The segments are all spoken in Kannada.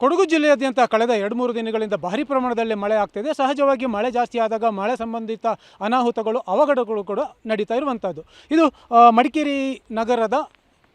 ಕೊಡಗು ಜಿಲ್ಲೆಯಾದ್ಯಂತ ಕಳೆದ 2-3 ದಿನಗಳಿಂದ ಭಾರಿ ಪ್ರಮಾಣದಲ್ಲಿ ಮಳೆ ಆಗ್ತಿದೆ. ಸಹಜವಾಗಿ ಮಳೆ ಜಾಸ್ತಿ ಆದಾಗ ಮಳೆ ಸಂಬಂಧಿತ ಅನಾಹುತಗಳು, ಅವಘಡಗಳು ಕೂಡ ನಡೀತಾ ಇರುವಂಥದ್ದು. ಇದು ಮಡಿಕೇರಿ ನಗರದ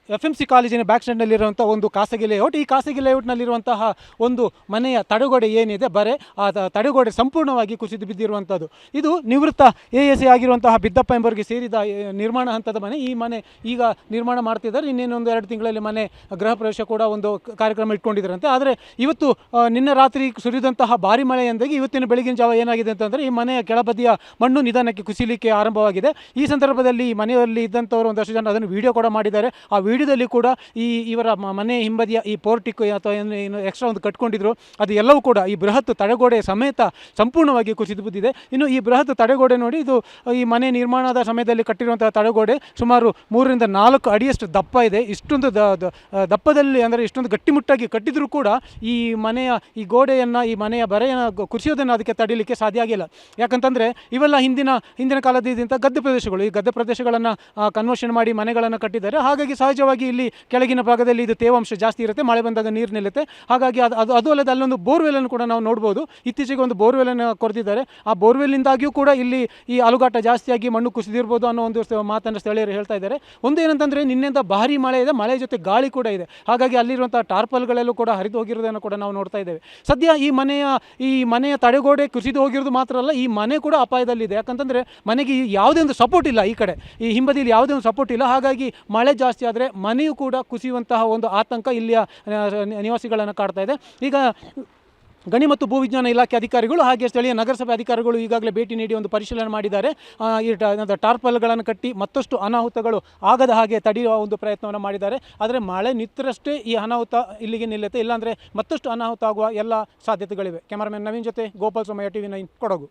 FMC ಕಾಲೇಜಿನ ಬ್ಯಾಕ್ ಸ್ಟ್ಯಾಂಡಲ್ಲಿರುವಂಥ ಒಂದು ಖಾಸಗಿ ಲೇಔಟ್. ಈ ಖಾಸಗಿ ಲೇಔಟ್ನಲ್ಲಿರುವಂತಹ ಒಂದು ಮನೆಯ ತಡೆಗೋಡೆ ಏನಿದೆ ಬರೆ, ಆ ತಡೆಗೋಡೆ ಸಂಪೂರ್ಣವಾಗಿ ಕುಸಿದು ಬಿದ್ದಿರುವಂಥದ್ದು. ಇದು ನಿವೃತ್ತ ASI ಆಗಿರುವಂತಹ ಬಿದ್ದಪ್ಪ ಎಂಬವರಿಗೆ ಸೇರಿದ ನಿರ್ಮಾಣ ಹಂತದ ಮನೆ. ಈ ಮನೆ ಈಗ ನಿರ್ಮಾಣ ಮಾಡ್ತಿದ್ದಾರೆ. ಇನ್ನೇನೊಂದು 2 ತಿಂಗಳಲ್ಲಿ ಮನೆ ಗೃಹ ಪ್ರವೇಶ ಕೂಡ ಒಂದು ಕಾರ್ಯಕ್ರಮ ಇಟ್ಕೊಂಡಿದ್ದಾರಂತೆ. ಆದರೆ ಇವತ್ತು ನಿನ್ನೆ ರಾತ್ರಿ ಸುರಿದಂತಹ ಭಾರಿ ಮಳೆಯಿಂದಾಗಿ ಇವತ್ತಿನ ಬೆಳಗಿನ ಜಾವ ಏನಾಗಿದೆ ಅಂತಂದರೆ ಈ ಮನೆಯ ಕೆಳಬದಿಯ ಮಣ್ಣು ನಿಧಾನಕ್ಕೆ ಕುಸಿಲಿಕ್ಕೆ ಆರಂಭವಾಗಿದೆ. ಈ ಸಂದರ್ಭದಲ್ಲಿ ಈ ಮನೆಯಲ್ಲಿ ಇದ್ದಂಥವರು ಒಂದಷ್ಟು ಜನ ಅದನ್ನು ವಿಡಿಯೋ ಕೂಡ ಮಾಡಿದ್ದಾರೆ. ಆ ವಿಡಿಯೋದಲ್ಲಿ ಕೂಡ ಇವರ ಮನೆ ಹಿಂಬದಿಯ ಈ ಪೋರ್ಟಿಕ್ ಅಥವಾ ಏನು ಎಕ್ಸ್ಟ್ರಾ ಒಂದು ಕಟ್ಕೊಂಡಿದ್ರು ಅದು ಎಲ್ಲವೂ ಕೂಡ ಈ ಬೃಹತ್ ತಡೆಗೋಡೆ ಸಮೇತ ಸಂಪೂರ್ಣವಾಗಿ ಕುಸಿದು ಬಿದ್ದಿದೆ. ಇನ್ನು ಈ ಬೃಹತ್ ತಡೆಗೋಡೆ ನೋಡಿ, ಇದು ಈ ಮನೆ ನಿರ್ಮಾಣದ ಸಮಯದಲ್ಲಿ ಕಟ್ಟಿರುವಂತಹ ತಡೆಗೋಡೆ ಸುಮಾರು 3-4 ಅಡಿಯಷ್ಟು ದಪ್ಪ ಇದೆ. ಇಷ್ಟೊಂದು ದಪ್ಪದಲ್ಲಿ ಅಂದರೆ ಇಷ್ಟೊಂದು ಗಟ್ಟಿಮುಟ್ಟಾಗಿ ಕಟ್ಟಿದರೂ ಕೂಡ ಈ ಮನೆಯ ಈ ಗೋಡೆಯನ್ನು, ಈ ಮನೆಯ ಬರೆಯನ್ನು ಕುಸಿಯೋದನ್ನು ಅದಕ್ಕೆ ತಡೀಲಿಕ್ಕೆ ಸಾಧ್ಯ ಆಗಿಲ್ಲ. ಯಾಕಂತಂದರೆ ಇವೆಲ್ಲ ಹಿಂದಿನ ಕಾಲದಿಂದ ಗದ್ದೆ ಪ್ರದೇಶಗಳು. ಈ ಗದ್ದೆ ಪ್ರದೇಶಗಳನ್ನು ಕನ್ವರ್ಷನ್ ಮಾಡಿ ಮನೆಗಳನ್ನು ಕಟ್ಟಿದ್ದಾರೆ. ಹಾಗಾಗಿ ಸಹಜವಾಗಿ ಇಲ್ಲಿ ಕೆಳಗಿನ ಭಾಗದಲ್ಲಿ ಇದು ತೇವಾಂಶ ಜಾಸ್ತಿ ಇರುತ್ತೆ, ಮಳೆ ಬಂದಾಗ ನೀರು ನಿಲ್ಲುತ್ತೆ. ಹಾಗಾಗಿ ಅದು ಅಲ್ಲದೆ ಅಲ್ಲೊಂದು ಬೋರ್ವೆಲ್ಲನ್ನು ಕೂಡ ನಾವು ನೋಡ್ಬೋದು. ಇತ್ತೀಚೆಗೆ ಒಂದು ಬೋರ್ವೆಲ್ಲನ್ನು ಕೊರೆದಿದ್ದಾರೆ. ಆ ಬೋರ್ವೆಲ್ಲಿಂದಾಗಿಯೂ ಕೂಡ ಇಲ್ಲಿ ಈ ಅಲುಗಾಟ ಜಾಸ್ತಿಯಾಗಿ ಮಣ್ಣು ಕುಸಿದಿರ್ಬೋದು ಅನ್ನೋ ಒಂದು ಮಾತನ್ನು ಸ್ಥಳೀಯರು ಹೇಳ್ತಾ ಇದ್ದಾರೆ. ಒಂದು ಏನಂತಂದರೆ ನಿನ್ನೆಯಿಂದ ಭಾರಿ ಮಳೆ ಇದೆ, ಮಳೆ ಜೊತೆ ಗಾಳಿ ಕೂಡ ಇದೆ. ಹಾಗಾಗಿ ಅಲ್ಲಿರುವಂಥ ಟಾರ್ಪಲ್ಗಳೆಲ್ಲೂ ಕೂಡ ಹರಿದು ಹೋಗಿರೋದನ್ನು ಕೂಡ ನಾವು ನೋಡ್ತಾ ಇದ್ದೇವೆ. ಸದ್ಯ ಈ ಮನೆಯ ತಡೆಗೋಡೆ ಕುಸಿದು ಹೋಗಿರೋದು ಮಾತ್ರ ಅಲ್ಲ, ಈ ಮನೆ ಕೂಡ ಅಪಾಯದಲ್ಲಿದೆ. ಯಾಕಂತಂದರೆ ಮನೆಗೆ ಯಾವುದೇ ಒಂದು ಸಪೋರ್ಟ್ ಇಲ್ಲ, ಈ ಕಡೆ ಈ ಹಿಂಬದಿಯಲ್ಲಿ ಯಾವುದೇ ಒಂದು ಸಪೋರ್ಟ್ ಇಲ್ಲ. ಹಾಗಾಗಿ ಮಳೆ ಜಾಸ್ತಿ ಆದರೆ ಮನೆಯೂ ಕೂಡ ಕುಸಿಯುವಂತಹ ಒಂದು ಆತಂಕ ಇಲ್ಲಿಯ ನಿವಾಸಿಗಳನ್ನು ಕಾಡ್ತಾ ಇದೆ. ಈಗ ಗಣಿ ಮತ್ತು ಭೂವಿಜ್ಞಾನ ಇಲಾಖೆ ಅಧಿಕಾರಿಗಳು ಹಾಗೆ ಸ್ಥಳೀಯ ನಗರಸಭೆ ಅಧಿಕಾರಿಗಳು ಈಗಾಗಲೇ ಭೇಟಿ ನೀಡಿ ಒಂದು ಪರಿಶೀಲನೆ ಮಾಡಿದ್ದಾರೆ. ಈ ಟಾರ್ಪಲ್ಗಳನ್ನು ಕಟ್ಟಿ ಮತ್ತಷ್ಟು ಅನಾಹುತಗಳು ಆಗದ ಹಾಗೆ ತಡೆಯುವ ಒಂದು ಪ್ರಯತ್ನವನ್ನು ಮಾಡಿದ್ದಾರೆ. ಆದರೆ ಮಳೆ ನಿಂತರಷ್ಟೇ ಈ ಅನಾಹುತ ಇಲ್ಲಿಗೆ ನಿಲ್ಲುತ್ತೆ, ಇಲ್ಲಾಂದರೆ ಮತ್ತಷ್ಟು ಅನಾಹುತ ಆಗುವ ಎಲ್ಲ ಸಾಧ್ಯತೆಗಳಿವೆ. ಕ್ಯಾಮರಾಮನ್ ನವೀನ್ ಜೊತೆ ಗೋಪಾಲ್ ಸೋಮಯ್ಯ, TV9 ಕೊಡಗು.